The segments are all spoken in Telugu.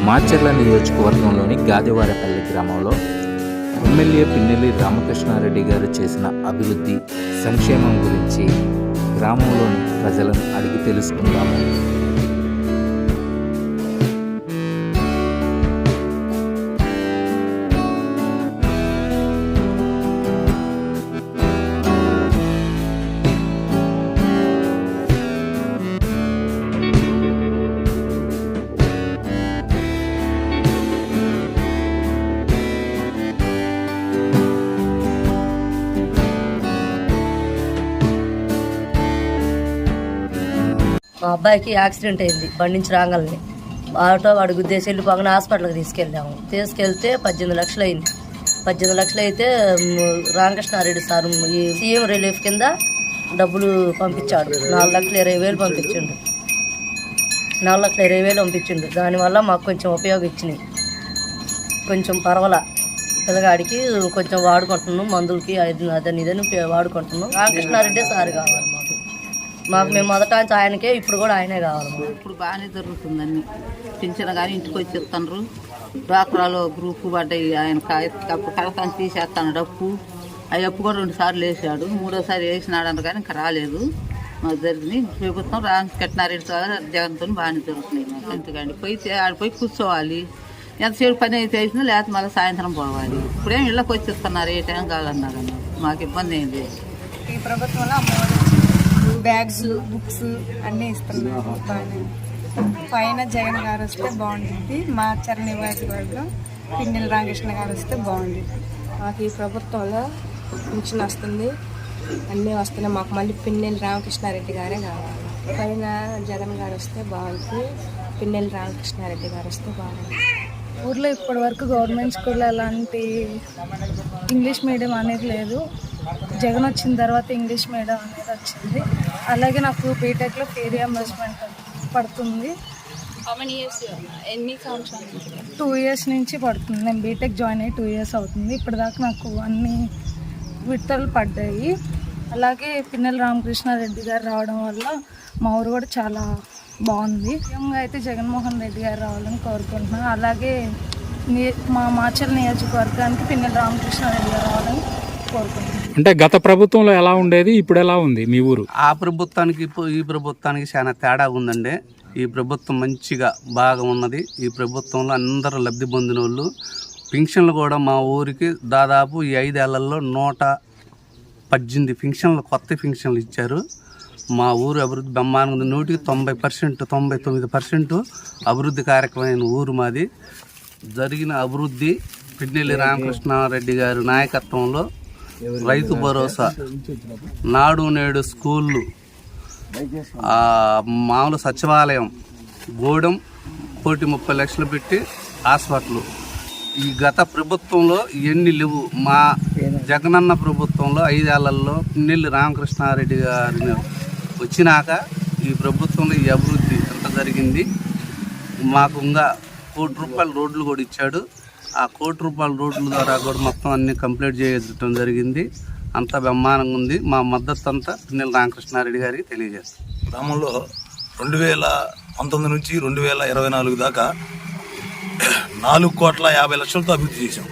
మాచర్ల నియోజకవర్గంలోని గాదివారపల్లి గ్రామంలో ఎమ్మెల్యే పిన్నెల్లి రామకృష్ణారెడ్డి గారు చేసిన అభివృద్ధి సంక్షేమం గురించి గ్రామంలోని ప్రజలను అడిగి తెలుసుకుందాము. మా అబ్బాయికి యాక్సిడెంట్ అయింది. బండి నుంచి రాగాలని ఆటో వాడు గుద్దేసి వెళ్ళిపోగానే హాస్పిటల్కి తీసుకెళ్తే 18 లక్షలు అయింది. 18 లక్షలు అయితే రామకృష్ణారెడ్డి సార్ ఈ సీఎం రిలీఫ్ కింద డబ్బులు పంపించాడు. 4,20,000 పంపించిండు. 4,20,000 పంపించిండు. దానివల్ల మాకు కొంచెం ఉపయోగం ఇచ్చినాయి. కొంచెం పర్వాలా పిల్లగాడికి కొంచెం వాడుకుంటున్నాం. మందులకి అదని ఇదని వాడుకుంటున్నాం. రామకృష్ణారెడ్డి సార్ కావాలి మాకు. మేము మొదట ఆయనకే, ఇప్పుడు కూడా ఆయనే కావాలి. ఇప్పుడు బాగానే జరుగుతుందండి. పింఛన్ కానీ ఇంటికి వచ్చి ఇస్తున్నారు. డ్వాక్రాలో గ్రూపు పడ్డాయి. ఆయన కడతాను తీసేస్తాను డప్పు. ఆ అప్పు కూడా 2 సార్లు వేసాడు. 3వసారి వేసినాడు కానీ ఇంకా రాలేదు. మాకు జరిగింది. ప్రభుత్వం రామకృష్ణారెడ్డి సార్ జగన్తో బాగానే జరుగుతున్నాయి. మాకు ఎందుకండి ఆడిపోయి కూర్చోవాలి. ఎంతసేపు పని అయితే వేసినా లేకపోతే మళ్ళీ సాయంత్రం పోవాలి. ఇప్పుడేం ఇళ్ళకి వచ్చి ఇస్తున్నారు. ఏ టైం కావాలన్నారు. మాకు ఇబ్బంది ఏం లేదు. ఈ ప్రభుత్వంలో బ్యాగ్స్, బుక్స్ అన్నీ ఇస్తున్నారు. పైన జగన్ గారు వస్తే బాగుంటుంది. మాచర్ల నియోజకవర్గం పిన్నెల్లి రామకృష్ణ గారు వస్తే బాగుంటుంది. మాకు ఈ ప్రభుత్వంలో పింఛన్ వస్తుంది, అన్నీ వస్తున్నాయి. మాకు మళ్ళీ పిన్నెల్లి రామకృష్ణారెడ్డి గారే కావాలి. పైన జగన్ గారు వస్తే బాగుంటుంది. పిన్నెల్లి రామకృష్ణారెడ్డి గారు వస్తే బాగుంటుంది. ఊర్లో ఇప్పటి వరకు గవర్నమెంట్ స్కూల్లో ఎలాంటి ఇంగ్లీష్ మీడియం అనేది లేదు. జగన్ వచ్చిన తర్వాత ఇంగ్లీష్ మీడియం అనేది వచ్చింది. అలాగే నాకు బీటెక్లో ఫీ రియంబర్స్మెంట్ పడుతుంది. ఎన్ని సంవత్సరాలు? 2 years నుంచి పడుతుంది. నేను బీటెక్ జాయిన్ అయ్యి 2 years అవుతుంది. ఇప్పటిదాకా నాకు అన్ని విడతలు పడ్డాయి. అలాగే పిన్నెల్లి రామకృష్ణారెడ్డి గారు రావడం వల్ల మా ఊరు కూడా చాలా బాగుంది. ముఖ్యంగా అయితే జగన్మోహన్ రెడ్డి గారు రావాలని కోరుకుంటున్నాను. అలాగే మా మాచర్ల నియోజకవర్గానికి పిన్నెల్లి రామకృష్ణారెడ్డి గారు రావాలని కోరుకుంటున్నాను. అంటే గత ప్రభుత్వంలో ఎలా ఉండేది, ఇప్పుడు ఎలా ఉంది మీ ఊరు? ఆ ప్రభుత్వానికి ఈ ప్రభుత్వానికి చాలా తేడా ఉందండి. ఈ ప్రభుత్వం మంచిగా బాగా ఉన్నది. ఈ ప్రభుత్వంలో అందరూ లబ్ధి పొందిన వాళ్ళు. పింఛన్లు కూడా మా ఊరికి దాదాపు ఈ 5 ఏళ్లలో 118 పింఛన్లు, కొత్త పింఛన్లు ఇచ్చారు. మా ఊరు అభివృద్ధి బ్రహ్మాండంగా ఉంది. 100% 99% అభివృద్ధి కార్యక్రమమైన ఊరు మాది. జరిగిన అభివృద్ధి పిన్నెల్లి రామకృష్ణారెడ్డి గారి నాయకత్వంలో రైతు భరోసా, నాడు నేడు స్కూళ్ళు, మామూలు సచివాలయం, గూడెం, 1,30 లక్షలు పెట్టి హాస్పిటల్. ఈ గత ప్రభుత్వంలో ఇవన్నీ లేవు. మా జగనన్న ప్రభుత్వంలో 5 ఏళ్లలో పిన్నెల్లి రామకృష్ణారెడ్డి గారిని వచ్చినాక ఈ ప్రభుత్వంలో ఈ అభివృద్ధి ఎంత జరిగింది. మాకు ఇంకా ₹1,00,00,000 రోడ్లు కూడా ఇచ్చాడు. ఆ ₹1,00,00,000 రోడ్ల ద్వారా కూడా మొత్తం అన్ని కంప్లీట్ చేయడం జరిగింది. అంతా బ్రహ్మాండంగా ఉంది. మా మద్దతు అంతా పిన్నెల్లి రామకృష్ణారెడ్డి గారికి తెలియజేస్తాం. గ్రామంలో 2019 నుంచి 2024 దాకా 4,50,00,000తో అభివృద్ధి చేశాం.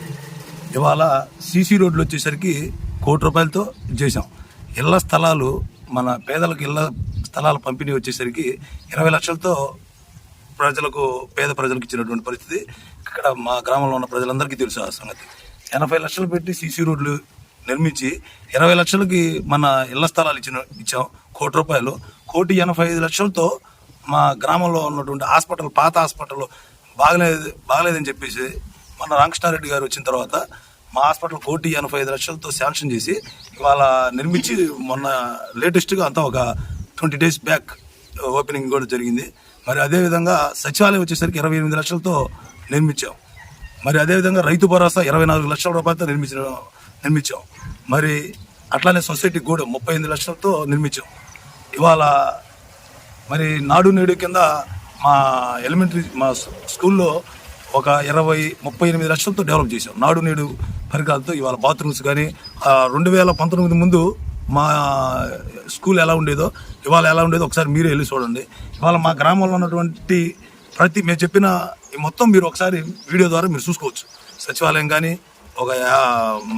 ఇవాళ సీసీ రోడ్లు వచ్చేసరికి ₹1,00,00,000తో చేశాం. ఇళ్ల స్థలాలు, మన పేదలకు ఇళ్ల స్థలాల పంపిణీ వచ్చేసరికి 20 లక్షలతో పేద ప్రజలకు ఇచ్చినటువంటి పరిస్థితి ఇక్కడ మా గ్రామంలో ఉన్న ప్రజలందరికీ తెలుసు. ఆ సంగతి 80 లక్షలు పెట్టి సీసీ రోడ్లు నిర్మించి 20 లక్షలకి మన ఇళ్ల స్థలాలు ఇచ్చాం. ₹1,00,00,000. 1,85,00,000తో మా గ్రామంలో ఉన్నటువంటి హాస్పిటల్, పాత హాస్పిటల్ బాగలేదని చెప్పేసి మన రామకృష్ణారెడ్డి గారు వచ్చిన తర్వాత మా హాస్పిటల్ 1,85,00,000తో శాంక్షన్ చేసి ఇవాళ నిర్మించి మొన్న లేటెస్ట్గా అంతా ఒక 20 days బ్యాక్ ఓపెనింగ్ కూడా జరిగింది. మరి అదేవిధంగా సచివాలయం వచ్చేసరికి 28 లక్షలతో నిర్మించాం. మరి అదేవిధంగా రైతు భరోసా 24 లక్షల రూపాయలతో నిర్మించాం. మరి అట్లానే సొసైటీ కూడా 38 లక్షలతో నిర్మించాం. ఇవాళ మరి నాడు నేడు కింద మా స్కూల్లో ఒక 38 లక్షలతో డెవలప్ చేసాం. నాడు నేడు పరికరాలతో ఇవాళ బాత్రూమ్స్ కానీ 2019 ముందు మా స్కూల్ ఎలా ఉండేదో ఇవాళ ఎలా ఉండేదో ఒకసారి మీరే వెళ్ళి చూడండి. ఇవాళ మా గ్రామంలో ఉన్నటువంటి మేము చెప్పిన ఈ మొత్తం మీరు ఒకసారి వీడియో ద్వారా మీరు చూసుకోవచ్చు. సచివాలయం కానీ, ఒక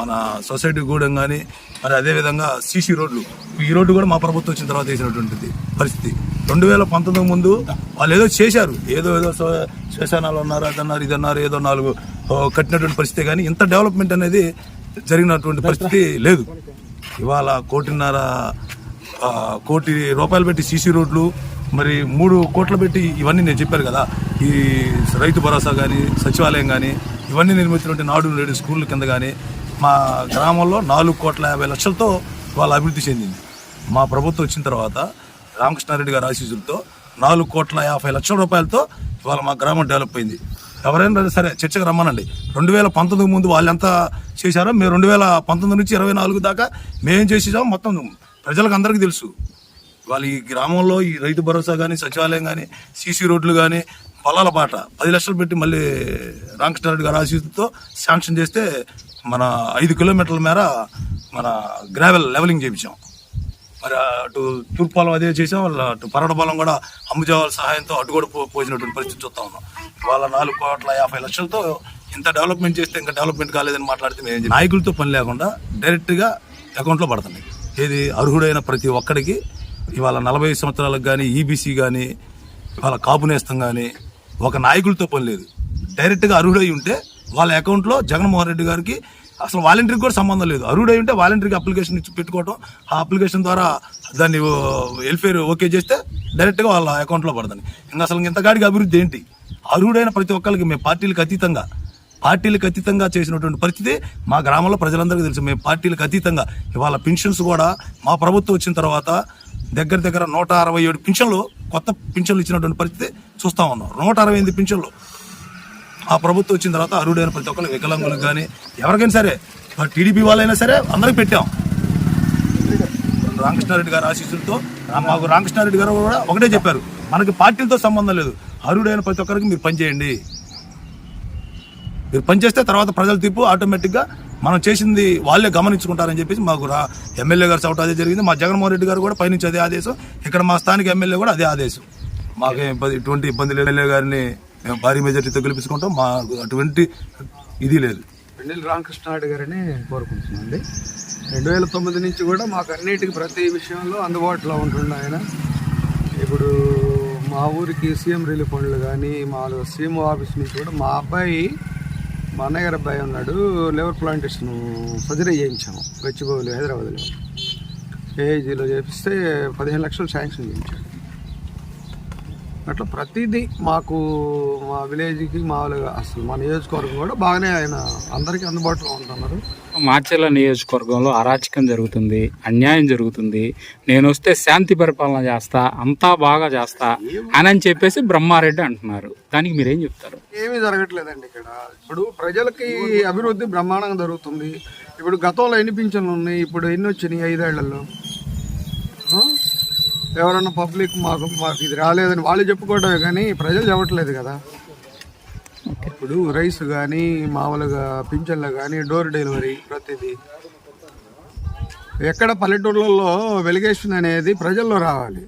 మన సొసైటీ గూడెం కానీ, మరి అదేవిధంగా సీసీ రోడ్లు, ఈ రోడ్డు కూడా మా ప్రభుత్వం వచ్చిన తర్వాత వేసినటువంటిది పరిస్థితి. 2019 ముందు వాళ్ళు ఏదో చేశారు, ఏదో శ్మశానాలు అన్నారు, అదన్నారు, ఇదన్నారు, ఏదో 4 కట్టినటువంటి పరిస్థితి, కానీ ఇంత డెవలప్మెంట్ అనేది జరిగినటువంటి పరిస్థితి లేదు. ఇవాళ 1.5 కోటి రూపాయలు పెట్టి సీసీ రోడ్లు, మరి 3 కోట్లు పెట్టి ఇవన్నీ నేను చెప్పాను కదా, ఈ రైతు భరోసా కానీ, సచివాలయం కానీ, ఇవన్నీ నిర్మించినటువంటి నాడు నేడు స్కూళ్ళ కింద కానీ మా గ్రామంలో 4,50,00,000తో వాళ్ళ అభివృద్ధి చెందింది. మా ప్రభుత్వం వచ్చిన తర్వాత రామకృష్ణారెడ్డి గారి ఆశీస్సులతో 4,50,00,000 రూపాయలతో ఇవాళ మా గ్రామం డెవలప్ అయింది. ఎవరైనా సరే చర్చకు రమ్మనండి. 2019 ముందు వాళ్ళు ఎంత చేశారో మేము 2019 నుంచి 24 దాకా మేమేం చేసేసామో మొత్తం ప్రజలకు అందరికీ తెలుసు. వాళ్ళు ఈ గ్రామంలో ఈ రైతు భరోసా కానీ, సచివాలయం కానీ, సీసీ రోడ్లు కానీ, పొలాల పాట 10 లక్షలు పెట్టి మళ్ళీ రామకృష్ణారెడ్డి గారి ఆశీస్సులతో శాంక్షన్ చేస్తే మన 5 కిలోమీటర్ల మేర మన గ్రావెల్ లెవెలింగ్ చేయించాం. మరి అటు తూర్పుపాలెం అదే చేసాం, అటు పరడపాలెం కూడా అంబుజావాల సహాయంతో అటు కూడా పోసినటువంటి పరిస్థితి చూస్తా ఉన్నాం. వాళ్ళ 4,50,00,000తో ఇంత డెవలప్మెంట్ చేస్తే ఇంకా డెవలప్మెంట్ కాలేదని మాట్లాడితే మేము నాయకులతో పని లేకుండా డైరెక్ట్గా అకౌంట్లో పడుతున్నాయి. ఏది అర్హుడైన ప్రతి ఒక్కడికి ఇవాళ 40 సంవత్సరాలకు కానీ, ఈబీసీ కానీ, ఇవాళ కాపు నేస్తం కానీ, ఒక నాయకులతో పని లేదు. డైరెక్ట్గా అర్హుడై ఉంటే వాళ్ళ అకౌంట్లో జగన్మోహన్ రెడ్డి గారికి అసలు వాలంటీర్కి కూడా సంబంధం లేదు. అర్హుడై ఉంటే వాలంటీర్కి అప్లికేషన్ ఇచ్చి పెట్టుకోవటం, ఆ అప్లికేషన్ ద్వారా దాన్ని వెల్ఫేర్ ఓకే చేస్తే డైరెక్ట్గా వాళ్ళ అకౌంట్లో పడుతుంది. ఇంకా అసలు ఇంతకాడికి అభివృద్ధి ఏంటి? అర్హుడైన ప్రతి ఒక్కరికి మేము పార్టీలకు అతీతంగా చేసినటువంటి పరిస్థితి మా గ్రామంలో ప్రజలందరికీ తెలుసు. మేము పార్టీలకు అతీతంగా ఇవాళ పెన్షన్స్ కూడా మా ప్రభుత్వం వచ్చిన తర్వాత దగ్గర 167 పింఛన్లు, కొత్త పింఛన్లు ఇచ్చినటువంటి పరిస్థితి చూస్తూ ఉన్నాం. 168 పింఛన్లు ఆ ప్రభుత్వం వచ్చిన తర్వాత అర్హుడైన ప్రతి ఒక్కరు, వికలాంగులకు కానీ ఎవరికైనా సరే, టీడీపీ వాళ్ళైనా సరే అందరికి పెట్టాం. రామకృష్ణారెడ్డి గారి ఆశీస్సులతో మాకు రామకృష్ణారెడ్డి గారు కూడా ఒకటే చెప్పారు, మనకి పార్టీలతో సంబంధం లేదు, అర్హుడైన ప్రతి ఒక్కరికి మీరు పనిచేయండి. మీరు పనిచేస్తే తర్వాత ప్రజల తీర్పు ఆటోమేటిక్గా మనం చేసింది వాళ్ళే గమనించుకుంటారని చెప్పేసి మాకు ఎమ్మెల్యే గారు చౌట అదే జరిగింది. మా జగన్మోహన్ రెడ్డి గారు కూడా పైనుంచి అదే ఆదేశం, ఇక్కడ మా స్థానిక ఎమ్మెల్యే కూడా అదే ఆదేశం. మాకు ఎటువంటి ఇబ్బంది లేదు. ఎమ్మెల్యే గారిని మేము భారీ మెజార్టీతో గెలిపించుకుంటాం. మాకు అటువంటి ఇది లేదు. పిన్నెల్లి రామకృష్ణారెడ్డి గారిని కోరుకుంటున్నామండి. 2009 నుంచి కూడా మాకు అన్నిటికీ ప్రతి విషయంలో అందుబాటులో ఉంటుండే ఆయన. ఇప్పుడు మా ఊరికి సీఎం రిలీఫ్ ఫండ్లు కానీ, మా సీఎం ఆఫీస్ నుంచి కూడా మా అన్నయ్య గారి అబ్బాయి ఉన్నాడు, లేబర్ ప్లాంటేషన్ సర్జరీ చేయించాము గచ్చిబౌలి హైదరాబాద్లో. ఏఐజీలో చేపిస్తే 15 లక్షలు శాంక్షన్ చేయించాడు. అట్లా ప్రతిదీ మాకు మా విలేజ్కి మామూలుగా అసలు మా నియోజకవర్గం కూడా బాగానే ఆయన అందరికీ అందుబాటులో ఉంటున్నారు. మార్చెల్ల నియోజకవర్గంలో అరాచకం జరుగుతుంది, అన్యాయం జరుగుతుంది, నేను వస్తే శాంతి పరిపాలన చేస్తా, అంతా బాగా చేస్తా అని చెప్పేసి బ్రహ్మారెడ్డి అంటున్నారు. దానికి మీరేం చెప్తారు? ఏమీ జరగట్లేదండి ఇక్కడ. ఇప్పుడు ప్రజలకి అభివృద్ధి బ్రహ్మాండంగా జరుగుతుంది. ఇప్పుడు గతంలో ఎన్ని పింఛన్లు ఉన్నాయి, ఇప్పుడు ఎన్ని వచ్చినాయి 5 ఏళ్లలో? ఎవరన్నా పబ్లిక్ మాకు ఇది రాలేదని వాళ్ళు చెప్పుకోవడమే కానీ ప్రజలు చెప్పట్లేదు కదా. ఇప్పుడు రైస్ కానీ, మామూలుగా పింఛన్లు కానీ, డోర్ డెలివరీ ప్రతిదీ ఎక్కడ పల్లెటూళ్ళల్లో వెలిగేషన్ అనేది ప్రజల్లో రావాలి.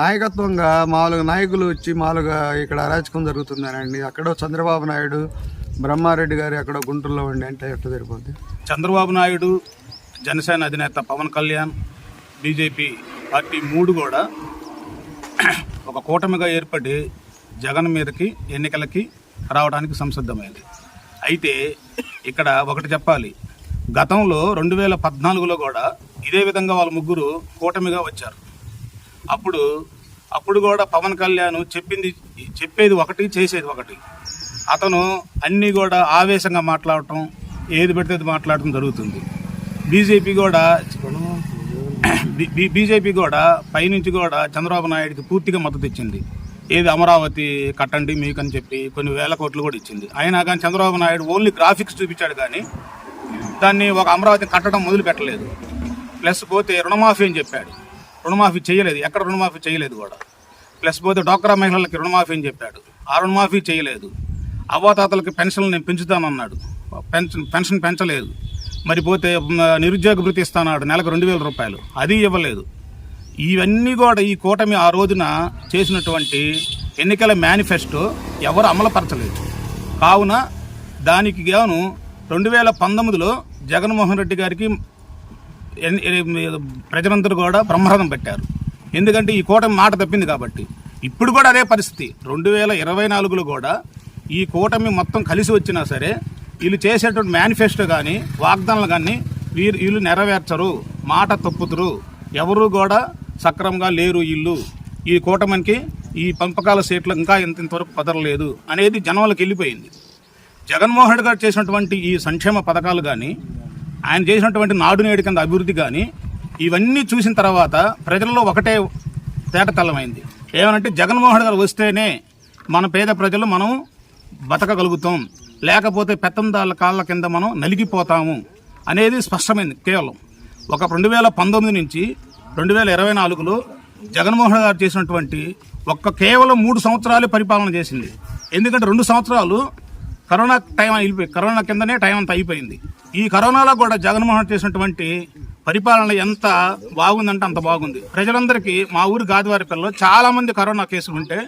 నాయకత్వంగా మామూలుగా నాయకులు వచ్చి మామూలుగా ఇక్కడ అరాచకం జరుగుతుందనండి, అక్కడో చంద్రబాబు నాయుడు, బ్రహ్మారెడ్డి గారు ఎక్కడో గుంటూరులో ఉండి అంటే ఎట్లా సరిపోద్ది? చంద్రబాబు నాయుడు, జనసేన అధినేత పవన్ కళ్యాణ్, బీజేపీ పార్టీ 3 కూడా ఒక కూటమిగా ఏర్పడి జగన్ మీదకి ఎన్నికలకి రావడానికి సంసిద్ధమైంది. అయితే ఇక్కడ ఒకటి చెప్పాలి, గతంలో 2014లో కూడా ఇదే విధంగా వాళ్ళ ముగ్గురు కూటమిగా వచ్చారు. అప్పుడు కూడా పవన్ కళ్యాణ్ చెప్పేది ఒకటి, చేసేది ఒకటి. అతను అన్నీ కూడా ఆవేశంగా మాట్లాడటం, ఏది పెడితే అది మాట్లాడటం జరుగుతుంది. బీజేపీ కూడా పైనుంచి కూడా చంద్రబాబు నాయుడికి పూర్తిగా మద్దతు ఇచ్చింది. ఏది అమరావతి కట్టండి మీకు అని చెప్పి కొన్ని వేల కోట్లు కూడా ఇచ్చింది. అయినా కానీ చంద్రబాబు నాయుడు ఓన్లీ గ్రాఫిక్స్ చూపించాడు కానీ దాన్ని ఒక అమరావతి కట్టడం మొదలు పెట్టలేదు. ప్లస్ పోతే రుణమాఫీ అని చెప్పాడు, రుణమాఫీ చేయలేదు, ఎక్కడ రుణమాఫీ చేయలేదు కూడా. ప్లస్ పోతే డ్వాక్రా మహిళలకి రుణమాఫీ అని చెప్పాడు, ఆ రుణమాఫీ చేయలేదు. అవ్వాతాతలకి పెన్షన్లు నేను పెంచుతానన్నాడు, పెన్షన్ పెంచలేదు. మరి పోతే నిరుద్యోగ భృతి ఇస్తానాడు, నెలకు 2,000 రూపాయలు, అది ఇవ్వలేదు. ఇవన్నీ కూడా ఈ కూటమి ఆ రోజున చేసినటువంటి ఎన్నికల మేనిఫెస్టో ఎవరు అమలుపరచలేదు. కావున దానికి గాను 2019లో జగన్మోహన్ రెడ్డి గారికి ప్రజలందరూ కూడా బ్రహ్మరథం పెట్టారు. ఎందుకంటే ఈ కూటమి మాట తప్పింది కాబట్టి. ఇప్పుడు కూడా అదే పరిస్థితి. 2024లో కూడా ఈ కూటమి మొత్తం కలిసి వచ్చినా సరే వీళ్ళు చేసేటువంటి మేనిఫెస్టో కానీ వాగ్దానాలు కానీ వీళ్ళు నెరవేర్చరు, మాట తప్పుతురు, ఎవరు కూడా సక్రమంగా లేరు. వీళ్ళు ఈ కూటమికి ఈ పంపకాల సీట్లు ఇంకా ఇంతవరకు కుదరలేదు అనేది జనంలోకి వెళ్ళిపోయింది. జగన్మోహన్ రెడ్డి గారు చేసినటువంటి ఈ సంక్షేమ పథకాలు కానీ, ఆయన చేసినటువంటి నాడు నేడు కింద అభివృద్ధి కానీ, ఇవన్నీ చూసిన తర్వాత ప్రజల్లో ఒకటే తేటతెల్లమైంది. ఏమనంటే జగన్మోహన్ రెడ్డి గారు వస్తేనే మన పేద ప్రజలు మనం బతకగలుగుతాం, లేకపోతే పెత్తందారుల కాళ్ళ కింద మనం నలిగిపోతాము అనేది స్పష్టమైంది. కేవలం ఒక 2019 నుంచి 2024లో జగన్మోహన్ గారు చేసినటువంటి కేవలం 3 సంవత్సరాలే పరిపాలన చేసింది. ఎందుకంటే 2 సంవత్సరాలు కరోనా టైం అయిపోయి, కరోనా కిందనే టైం అంతా అయిపోయింది. ఈ కరోనాలో కూడా జగన్మోహన్ చేసినటువంటి పరిపాలన ఎంత బాగుందంటే అంత బాగుంది. ప్రజలందరికీ మా ఊరు గాదివారిపల్లిలో చాలా మంది కరోనా కేసులు ఉంటే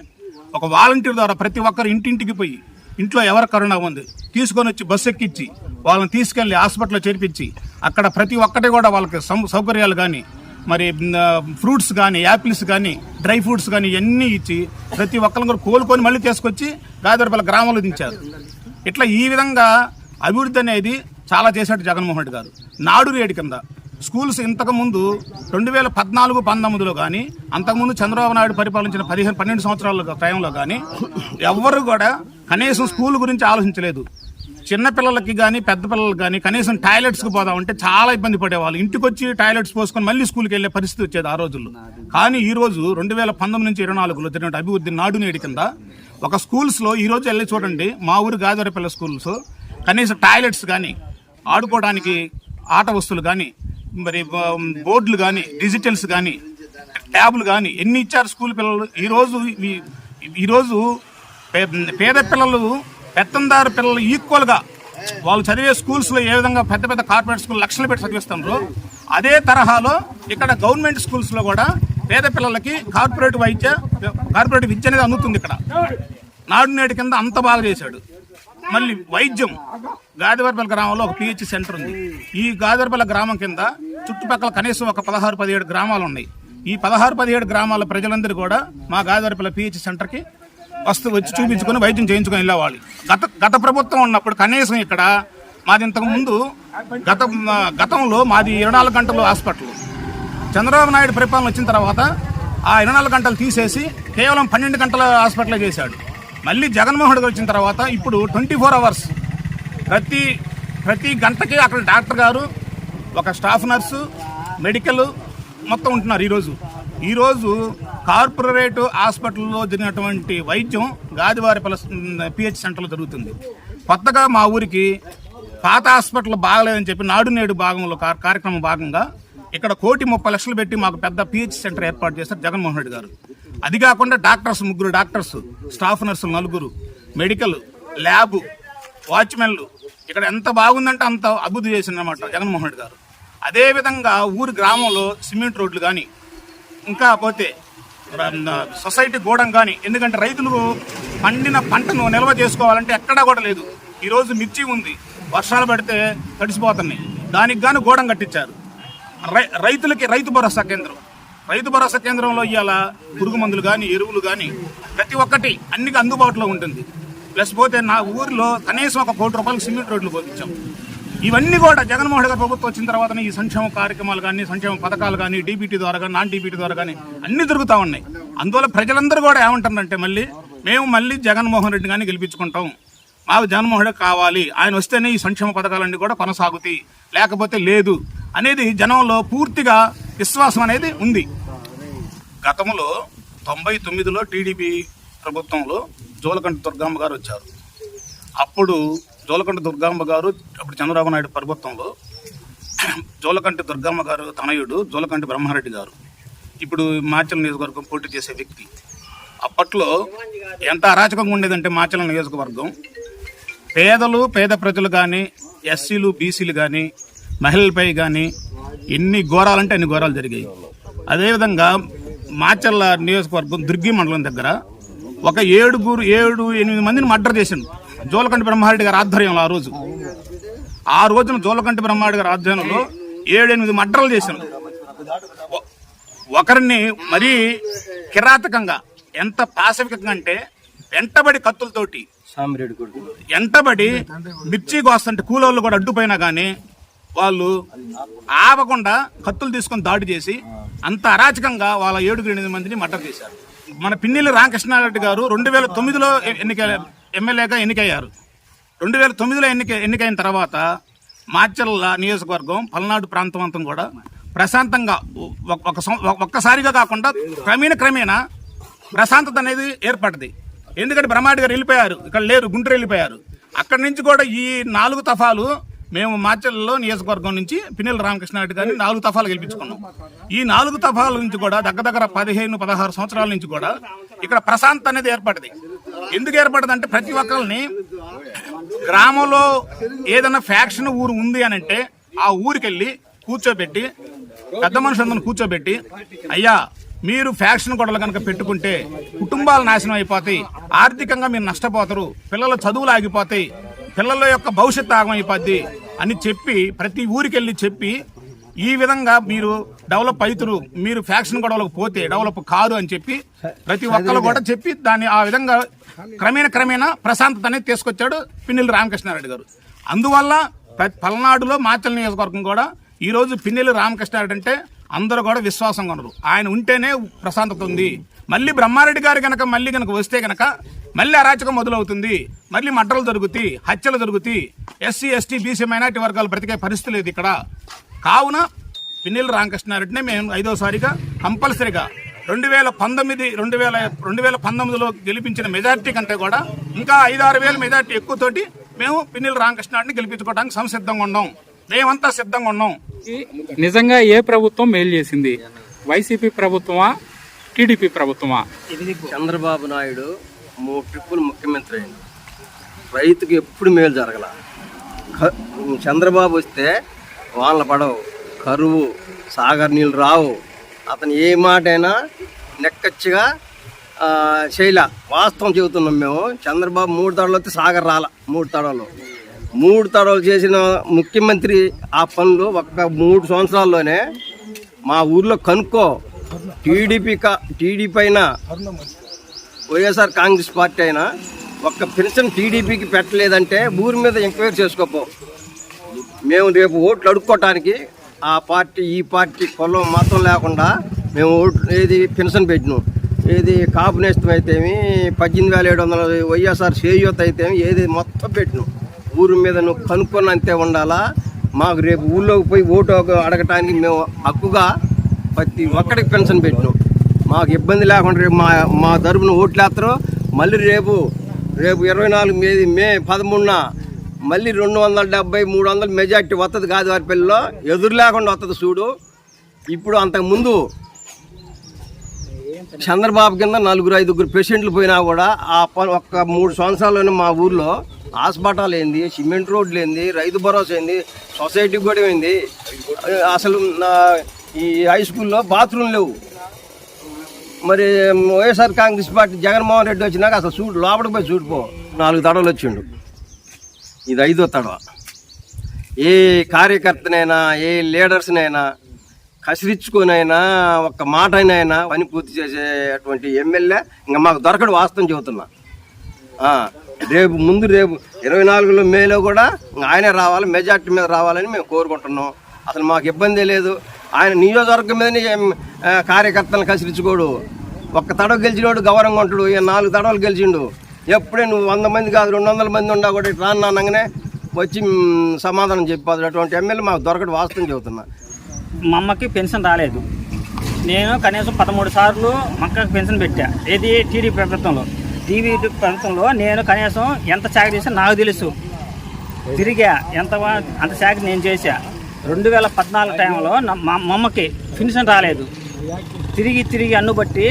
ఒక వాలంటీర్ ద్వారా ప్రతి ఒక్కరు ఇంటింటికి పోయి ఇంట్లో ఎవరు కరోనా ఉంది తీసుకొని వచ్చి బస్సు ఎక్కించి వాళ్ళని తీసుకెళ్లి హాస్పిటల్లో చేర్పించి అక్కడ ప్రతి ఒక్కటి కూడా వాళ్ళకి సౌకర్యాలు కానీ, మరి ఫ్రూట్స్ కానీ, యాపిల్స్ కానీ, డ్రై ఫ్రూట్స్ కానీ ఇవన్నీ ఇచ్చి ప్రతి ఒక్కరిని కూడా కోలుకొని మళ్ళీ తీసుకొచ్చి గాదివారిపల్లి గ్రామంలో దించారు. ఇట్లా ఈ విధంగా అభివృద్ధి అనేది చాలా చేశాడు జగన్మోహన్ రెడ్డి గారు. నాడు నేడు కింద స్కూల్స్ ఇంతకుముందు 2014-19లో కానీ, అంతకుముందు చంద్రబాబు నాయుడు పరిపాలించిన 12 సంవత్సరాల టైంలో కానీ ఎవ్వరు కూడా కనీసం స్కూల్ గురించి ఆలోచించలేదు. చిన్నపిల్లలకి కానీ పెద్ద పిల్లలకి కానీ కనీసం టాయిలెట్స్కి పోదామంటే చాలా ఇబ్బంది పడేవాళ్ళు. ఇంటికి వచ్చి టాయిలెట్స్ పోసుకొని మళ్ళీ స్కూల్కి వెళ్ళే పరిస్థితి వచ్చేది ఆ రోజుల్లో. కానీ ఈ రోజు 2019 నుంచి 2024లో జరిగిన అభివృద్ధి నాడు నేడు కింద ఒక స్కూల్స్లో ఈ రోజు వెళ్ళి చూడండి, మా ఊరు గాదివారిపల్లి స్కూల్స్ కనీసం టాయిలెట్స్ కానీ, ఆడుకోవడానికి ఆట వస్తువులు కానీ, మరి బోర్డులు కానీ, డిజిటల్స్ కానీ, ట్యాబులు కానీ ఎన్ని ఇచ్చారు స్కూల్ పిల్లలు. ఈరోజు పేద పిల్లలు పెత్తందారు పిల్లలు ఈక్వల్గా వాళ్ళు చదివే స్కూల్స్లో ఏ విధంగా పెద్ద పెద్ద కార్పొరేట్ స్కూల్ లక్షలు పెట్టి చదివిస్తున్నారు, అదే తరహాలో ఇక్కడ గవర్నమెంట్ స్కూల్స్లో కూడా పేద పిల్లలకి కార్పొరేట్ విద్య అనేది అందుతుంది. ఇక్కడ నాడు నేడు కింద అంత బాగా చేశాడు. మళ్ళీ వైద్యం గాదివారిపల్లి గ్రామంలో ఒక పిహెచ్ సెంటర్ ఉంది. ఈ గాదివారిపల్లి గ్రామం కింద చుట్టుపక్కల కనీసం ఒక 16-17 గ్రామాలు ఉన్నాయి. ఈ 16-17 గ్రామాల ప్రజలందరూ కూడా మా గాదివారిపల్లి పిహెచ్ సెంటర్కి వచ్చి చూపించుకొని వైద్యం చేయించుకొని వెళ్ళేవాళ్ళు. గత ప్రభుత్వం ఉన్నప్పుడు కనీసం ఇక్కడ మాది ఇంతకు ముందు గతంలో మాది 24 గంటలు హాస్పిటల్. చంద్రబాబు నాయుడు పరిపాలన వచ్చిన తర్వాత ఆ 24 గంటలు తీసేసి కేవలం 12 గంటల హాస్పిటల్ చేశాడు. మళ్ళీ జగన్మోహన్ రెడ్డి వచ్చిన తర్వాత ఇప్పుడు 24 అవర్స్ ప్రతి గంటకి అక్కడ డాక్టర్ గారు, ఒక స్టాఫ్ నర్సు, మెడికల్ మొత్తం ఉంటున్నారు. ఈరోజు కార్పొరేట్ హాస్పిటల్లో జరిగినటువంటి వైద్యం గాదివారిపల్లి పిహెచ్ సెంటర్లో జరుగుతుంది. కొత్తగా మా ఊరికి పాత హాస్పిటల్ బాగలేదని చెప్పి నాడు నేడు కార్యక్రమం భాగంగా ఇక్కడ 1,30,00,000 పెట్టి మాకు పెద్ద పిహెచ్ సెంటర్ ఏర్పాటు చేశారు జగన్మోహన్ రెడ్డి గారు. అది కాకుండా డాక్టర్స్ 3 డాక్టర్స్, స్టాఫ్ నర్సులు 4, మెడికల్, ల్యాబ్, వాచ్మెన్లు ఇక్కడ ఎంత బాగుందంటే అంత అభివృద్ధి చేసిందన్నమాట జగన్మోహన్ రెడ్డి గారు. అదేవిధంగా ఊరి గ్రామంలో సిమెంట్ రోడ్లు కానీ, ఇంకా పోతే సొసైటీ గోడం కానీ, ఎందుకంటే రైతులు పండిన పంటను నిల్వ చేసుకోవాలంటే ఎక్కడా కూడా లేదు. ఈరోజు మిర్చి ఉంది, వర్షాలు పడితే తడిసిపోతున్నాయి, దానికి గాను గోడం కట్టించారు. రైతులకి రైతు భరోసా కేంద్రంలో ఇవాళ పురుగు మందులు కానీ, ఎరువులు కానీ ప్రతి ఒక్కటి అన్నికి అందుబాటులో ఉంటుంది. ప్లస్ పోతే నా ఊరిలో కనీసం ఒక 1 కోటి రూపాయలు సిమెంట్ రోడ్లు పోపించాం. ఇవన్నీ కూడా జగన్మోహన్ రెడ్డి ప్రభుత్వం వచ్చిన తర్వాత ఈ సంక్షేమ కార్యక్రమాలు కానీ, సంక్షేమ పథకాలు కానీ, డీబీటీ ద్వారా కానీ, నాన్ డీబీటీ ద్వారా కానీ అన్ని దొరుకుతూ ఉన్నాయి. అందువల్ల ప్రజలందరూ కూడా ఏమంటారంటే మేము మళ్ళీ జగన్మోహన్ రెడ్డి కానీ గెలిపించుకుంటాం, మాకు జగన్మోహన్ రెడ్డి కావాలి, ఆయన వస్తేనే ఈ సంక్షేమ పథకాలన్నీ కూడా కొనసాగుతాయి, లేకపోతే లేదు అనేది జనంలో పూర్తిగా విశ్వాసం అనేది ఉంది. గతంలో 99లో టీడీపీ ప్రభుత్వంలో జోలకంటి దుర్గమ్మ గారు వచ్చారు. అప్పుడు జోలకంటి దుర్గమ్మ గారు, అప్పుడు చంద్రబాబు నాయుడు ప్రభుత్వంలో జోలకంటి దుర్గమ్మ గారు తనయుడు జోలకంటి బ్రహ్మారెడ్డి గారు ఇప్పుడు మాచర్ల నియోజకవర్గం పోటీ చేసే వ్యక్తి. అప్పట్లో ఎంత అరాచకంగా ఉండేదంటే మాచర్ల నియోజకవర్గం పేద ప్రజలు కానీ, ఎస్సీలు బీసీలు కానీ, మహిళలపై కానీ ఎన్ని ఘోరాలంటే అన్ని ఘోరాలు జరిగాయి. అదేవిధంగా మాచర్ల నియోజకవర్గం దుర్గి మండలం దగ్గర ఒక 7-8 మందిని మర్డర్ చేసిండు జోలకంటి బ్రహ్మారెడ్డి గారి ఆధ్వర్యంలో ఆ రోజున జోలకంటి బ్రహ్మారెడ్డి గారి ఆధ్వర్యంలో 7-8 మర్డర్లు చేశాను. ఒకరిని మరీ కిరాతకంగా, ఎంత పాశవికంగా అంటే వెంటబడి కత్తులతోటి వెంటబడి మిర్చి కోస్తుంటే కూలోళ్ళు కూడా అడ్డుపోయినా కానీ వాళ్ళు ఆపకుండా కత్తులు తీసుకొని దాడి చేసి అంత అరాచకంగా వాళ్ళ 7-8 మందిని మర్డర్ చేశారు. మన పిన్నెల్లి రామకృష్ణారెడ్డి గారు 2009లో ఎమ్మెల్యేగా ఎన్నికయ్యారు. 2009లో ఎన్నికైన తర్వాత మాచర్ల నియోజకవర్గం, పల్నాడు ప్రాంతం అంతా కూడా ప్రశాంతంగా ఒక్కసారిగా కాకుండా క్రమేణా ప్రశాంతత అనేది ఏర్పడింది. ఎందుకంటే బ్రహ్మారెడ్డి గారు వెళ్ళిపోయారు, ఇక్కడ లేరు, గుంటూరు వెళ్ళిపోయారు. అక్కడి నుంచి కూడా ఈ 4 దఫాలు మేము మాచర్లలో నియోజకవర్గం నుంచి పిన్నెల్లి రామకృష్ణారెడ్డి గారిని 4 దఫాలు గెలిపించుకున్నాం. ఈ 4 దఫాల నుంచి కూడా దగ్గర 15-16 సంవత్సరాల నుంచి కూడా ఇక్కడ ప్రశాంతత అనేది ఏర్పడింది. ఎందుకు ఏర్పడింది అంటే ప్రతి ఒక్కరిని గ్రామంలో ఏదైనా ఫ్యాక్షన్ ఊరు ఉంది అని అంటే ఆ ఊరికి వెళ్ళి కూర్చోబెట్టి, పెద్ద మనుషులందరిని కూర్చోబెట్టి, అయ్యా మీరు ఫ్యాక్షన్ గొడవలు కనుక పెట్టుకుంటే కుటుంబాలు నాశనం అయిపోతాయి, ఆర్థికంగా మీరు నష్టపోతారు, పిల్లల చదువులు ఆగిపోతాయి, పిల్లల యొక్క భవిష్యత్తు ఆగమైపోద్ది అని చెప్పి ప్రతి ఊరికి వెళ్ళి చెప్పి, ఈ విధంగా మీరు డెవలప్ అవుతారు, మీరు ఫ్యాక్షన్ గొడవలకు పోతే డెవలప్ కాదు అని చెప్పి ప్రతి ఒక్కరు కూడా చెప్పి దాన్ని ఆ విధంగా క్రమేణా ప్రశాంతత అనేది తీసుకొచ్చాడు పిన్నెల్లి రామకృష్ణారెడ్డి గారు. అందువల్ల పల్నాడులో మాచర్ల నియోజకవర్గం కూడా ఈ రోజు పిన్నెల్లి రామకృష్ణారెడ్డి అంటే అందరూ కూడా విశ్వాసంగా ఉన్నారు. ఆయన ఉంటేనే ప్రశాంతత ఉంది. మళ్ళీ బ్రహ్మారెడ్డి గారు కనుక వస్తే కనుక మళ్ళీ అరాచకం మొదలవుతుంది, మళ్ళీ మర్డర్లు జరుగుతాయి, హత్యలు జరుగుతాయి, ఎస్సీ ఎస్టీ బీసీ మైనార్టీ వర్గాలు బ్రతికే పరిస్థితి లేదు ఇక్కడ. కావున పిన్నెల్లి రామకృష్ణారెడ్డిని మేము 5వసారిగా కంపల్సరీగా 2019లో గెలిపించిన మెజార్టీ కంటే కూడా ఇంకా 5-6 వేల మెజార్టీ ఎక్కువతోటి మేము పిన్నెల్లి రామకృష్ణారెడ్డిని గెలిపించుకోవడానికి సంసిద్ధంగా ఉన్నాం. మేమంతా సిద్ధంగా ఉన్నాం. నిజంగా ఏ ప్రభుత్వం మేలు చేసింది? వైసీపీ ప్రభుత్వమా, టీడీపీ ప్రభుత్వమా? చంద్రబాబు నాయుడు 3 ట్రిప్పులు ముఖ్యమంత్రి అయింది. రైతుకి ఎప్పుడు మేలు జరగల. చంద్రబాబు వస్తే వానలు పడవు, కరువు, సాగర్ నీళ్ళు రావు. అతను ఏ మాట అయినా నెక్కచ్చిగా చేయలే. వాస్తవం చెబుతున్నాం మేము. చంద్రబాబు 3 తడవలు వస్తే సాగర్ రాల. 3 తడవలు చేసిన ముఖ్యమంత్రి ఆ పనులు ఒక్క 3 సంవత్సరాల్లోనే మా ఊర్లో కనుక్కో. టీడీపీ అయినా వైఎస్ఆర్ కాంగ్రెస్ పార్టీ అయినా ఒక్క పెన్షన్ టీడీపీకి పెట్టలేదంటే ఊరి మీద ఎంక్వైరీ చేసుకోపో. మేము రేపు ఓట్లు అడుక్కోవటానికి ఆ పార్టీ ఈ పార్టీ కులం మతం లేకుండా మేము ఏది పెన్షన్ పెట్టినాం, ఏది కాపు నేస్తం అయితేమి, 18,700 వైఎస్ఆర్ చేయూత అయితేమి, ఏది మొత్తం పెట్టినాం. ఊరి మీద నువ్వు కనుక్కొని అంతే ఉండాలా. మాకు రేపు ఊళ్ళోకి పోయి ఓటు అడగటానికి మేము హక్కుగా ప్రతి ఒక్కడికి పెన్షన్ పెట్టినాం. మాకు ఇబ్బంది లేకుండా రేపు మా తరపున ఓట్లు వేస్తారు. మళ్ళీ రేపు 24 మే 13న మళ్ళీ 270-300 మెజార్టీ వస్తుంది గాదివారిపల్లిలో. ఎదురు లేకుండా వస్తుంది చూడు. ఇప్పుడు అంతకుముందు చంద్రబాబు కింద 4-5 పేషెంట్లు పోయినా కూడా ఆ ఒక్క 3 సంవత్సరాల్లోనే మా ఊర్లో హాస్పిటల్ ఏంది, సిమెంట్ రోడ్లు ఏంది, రైతు భరోసా ఏంది, సొసైటీ కూడా ఏంది, అసలు ఈ హై స్కూల్లో బాత్రూమ్ లేవు. మరి వైఎస్ఆర్ కాంగ్రెస్ పార్టీ జగన్మోహన్ రెడ్డి వచ్చినాక అసలు చూడు, లోపలికి పోయి చూడిపో. 4 తడవలు వచ్చిండు. ఇది 5వ తడవ. ఏ కార్యకర్తనైనా ఏ లీడర్స్నైనా కసిరించుకొనైనా ఒక్క మాట అయినా పని పూర్తి చేసేటువంటి ఎమ్మెల్యే ఇంకా మాకు దొరకడు. వాస్తవం చెబుతున్నా. రేపు 24 మేలో కూడా ఆయనే రావాలి, మెజార్టీ మీద రావాలని మేము కోరుకుంటున్నాం. అసలు మాకు ఇబ్బంది లేదు. ఆయన నియోజకవర్గం మీదనే కార్యకర్తలను కసిరించుకోడు. ఒక్క తడవ గెలిచినోడు గౌరవంగా ఉంటాడు. 4 తడవలు గెలిచిండు. ఎప్పుడే నువ్వు 100 మంది కాదు 200 మంది ఉన్నా కూడా రానగానే వచ్చి సమాధానం చెప్పాలి. అటువంటి ఎమ్మెల్యే మాకు దొరకడు. వాస్తవం చెబుతున్నా. మా అమ్మకి పెన్షన్ రాలేదు. నేను కనీసం 13 సార్లు మా అక్కకి పెన్షన్ పెట్టా. ఏది టీడీపీ ప్రభుత్వంలో. నేను కనీసం ఎంత చాకరీ చేసా నాకు తెలుసు. తిరిగా అంత చాకరీ నేను చేశా. 2014 టైంలో మా అమ్మకి పెన్షన్ రాలేదు. తిరిగి అన్నుబట్టి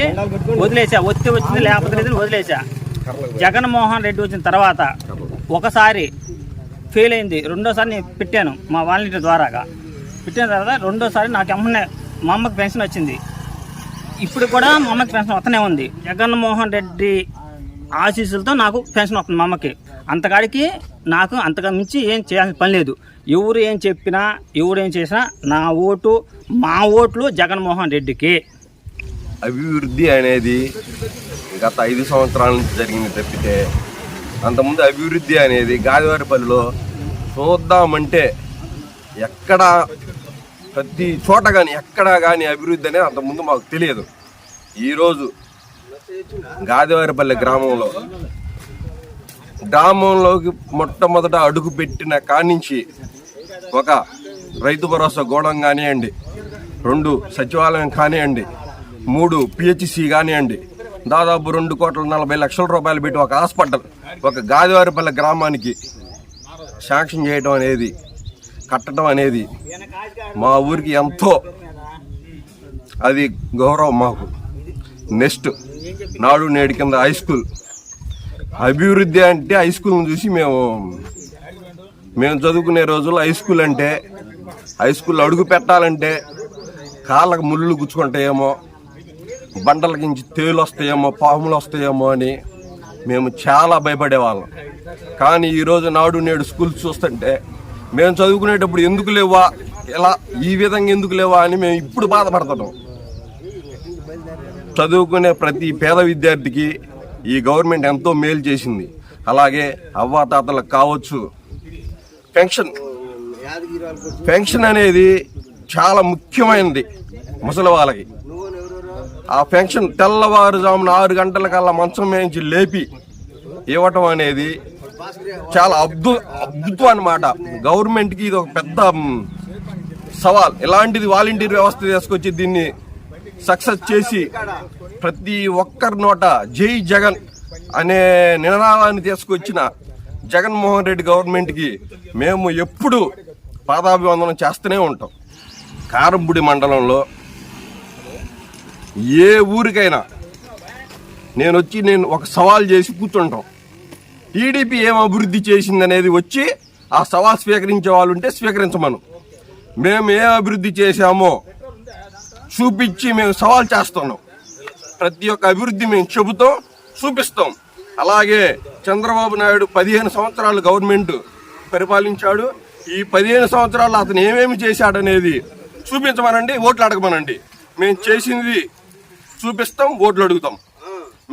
వదిలేసా. వచ్చింది లేకపోతే లేదని వదిలేసా. జగన్మోహన్ రెడ్డి వచ్చిన తర్వాత ఒకసారి ఫెయిల్ అయింది. 2వసారి నేను పెట్టాను మా వాలంటీర్ ద్వారాగా. పెట్టిన తర్వాత 2వసారి నాకు మా అమ్మకి పెన్షన్ వచ్చింది. ఇప్పుడు కూడా మా అమ్మకి పెన్షన్ వస్తూనే ఉంది. జగన్మోహన్ రెడ్డి ఆశీస్సులతో నాకు పెన్షన్ వస్తుంది మా అమ్మకి. అంతకాడికి నాకు అంతగా మించి ఏం చేయాల్సిన పని లేదు. ఎవరు ఏం చెప్పినా ఎవరు ఏం చేసినా మా ఓట్లు జగన్మోహన్ రెడ్డికి. అభివృద్ధి అనేది గత 5 సంవత్సరాల నుంచి జరిగింది తప్పితే అంతకుముందు అభివృద్ధి అనేది గాదివారిపల్లిలో చూద్దామంటే ఎక్కడ ప్రతి చోట కానీ ఎక్కడా కానీ అభివృద్ధి అనేది అంతకుముందు మాకు తెలియదు. ఈరోజు గాదివారిపల్లి గ్రామంలోకి మొట్టమొదట అడుగు పెట్టిన కానించి ఒక రైతు భరోసా గోడం కానివ్వండి, 2 సచివాలయం కానివ్వండి, 3 పిహెచ్సి కానివ్వండి, దాదాపు 2,40,00,000 రూపాయలు పెట్టి ఒక హాస్పిటల్ ఒక గాదివారిపల్లి గ్రామానికి శాంక్షన్ చేయడం అనేది, కట్టడం అనేది మా ఊరికి ఎంతో అది గౌరవం మాకు. నెక్స్ట్ నాడు నేడు కింద హై స్కూల్ అభివృద్ధి అంటే హై స్కూల్ని చూసి మేము చదువుకునే రోజుల్లో హై స్కూల్ అడుగు పెట్టాలంటే కాళ్ళకు ముళ్ళు గుచ్చుకుంటాయేమో, బండలకించి తేలు వస్తాయేమో, పాములు వస్తాయేమో అని మేము చాలా భయపడేవాళ్ళం. కానీ ఈరోజు నాడు నేడు స్కూల్స్ చూస్తుంటే మేము చదువుకునేటప్పుడు ఎందుకు లేవా, ఇలా ఈ విధంగా ఎందుకు లేవా అని మేము ఇప్పుడు బాధపడుతున్నాం. చదువుకునే ప్రతి పేద విద్యార్థికి ఈ గవర్నమెంట్ ఎంతో మేలు చేసింది. అలాగే అవ్వాతాతలకు కావచ్చు పెన్షన్ అనేది చాలా ముఖ్యమైనది ముసలి వాళ్ళకి. ఆ పెన్షన్ తెల్లవారుజామున 6 గంటలకల్లా మంచం వేయించి లేపి ఇవ్వటం అనేది చాలా అద్భుతం అన్నమాట. గవర్నమెంట్కి ఇది ఒక పెద్ద సవాల్. ఇలాంటిది వాలంటీర్ వ్యవస్థ తీసుకొచ్చి దీన్ని సక్సెస్ చేసి ప్రతి ఒక్కరి నోట జై జగన్ అనే నినాదాన్ని తీసుకొచ్చిన జగన్మోహన్ రెడ్డి గవర్నమెంట్కి మేము ఎప్పుడు పాదాభివందనం చేస్తూనే ఉంటాం. కారంపూడి మండలంలో ఏ ఊరికైనా నేను ఒక సవాల్ చేసి కూర్చుంటాం. టీడీపీ ఏం అభివృద్ధి చేసిందనేది వచ్చి ఆ సవాల్ స్వీకరించే వాళ్ళు ఉంటే స్వీకరించమను. మేము ఏం అభివృద్ధి చేశామో చూపించి మేము సవాల్ చేస్తున్నాం. ప్రతి ఒక్క అభివృద్ధి మేము చెబుతాం, చూపిస్తాం. అలాగే చంద్రబాబు నాయుడు 15 సంవత్సరాలు గవర్నమెంట్ పరిపాలించాడు. ఈ 15 సంవత్సరాలు అతను ఏమేమి చేశాడనేది చూపించమనండి, ఓట్లు అడగమనండి. మేము చేసింది చూపిస్తాం, ఓట్లు అడుగుతాం.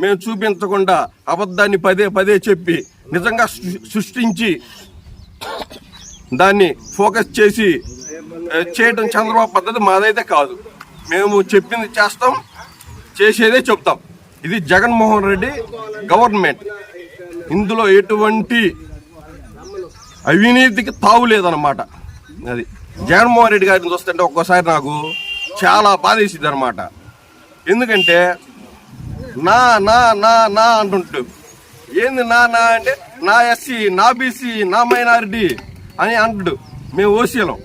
మేము చూపించకుండా అబద్ధాన్ని పదే చెప్పి నిజంగా సృష్టించి దాన్ని ఫోకస్ చేసి చేయడం చంద్రబాబు పద్ధతి మాదైతే కాదు. మేము చెప్పింది చేస్తాం, చేసేదే చెప్తాం. ఇది జగన్మోహన్ రెడ్డి గవర్నమెంట్. ఇందులో ఎటువంటి అవినీతికి తావు లేదన్నమాట. అది జగన్మోహన్ రెడ్డి గారిని చూస్తుంటే ఒక్కోసారి నాకు చాలా బాధేసింది అనమాట. ఎందుకంటే నా నా నా నా అంటుంటు ఏంది నా నా అంటే నా ఎస్సీ, నా బీసీ, నా మైనారిటీ అని అంటాడు. మేము ఓసీలం,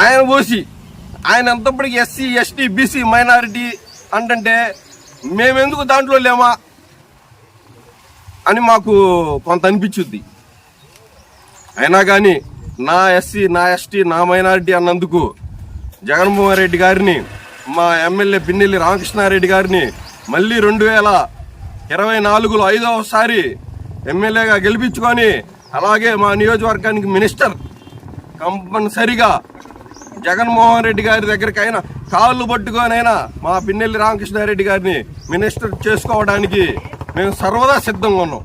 ఆయన ఓసీ, ఆయన ఎంతప్పటికి ఎస్సీ, ఎస్టీ, బీసీ, మైనారిటీ అంటే మేమెందుకు దాంట్లో లేమా అని మాకు కొంత అనిపించుద్ది. అయినా కానీ నా ఎస్సీ, నా ఎస్టీ, నా మైనారిటీ అన్నందుకు జగన్మోహన్ రెడ్డి గారిని, మా ఎమ్మెల్యే పిన్నెల్లి రామకృష్ణారెడ్డి గారిని మళ్ళీ 2024లో 5వసారి ఎమ్మెల్యేగా గెలిపించుకొని అలాగే మా నియోజకవర్గానికి మినిస్టర్ కంపల్సరిగా జగన్మోహన్ రెడ్డి గారి దగ్గరికైనా కాళ్ళు పట్టుకొనైనా మా పిన్నెల్లి రామకృష్ణారెడ్డి గారిని మినిస్టర్ చేసుకోవడానికి మేము సర్వదా సిద్ధంగా ఉన్నాం.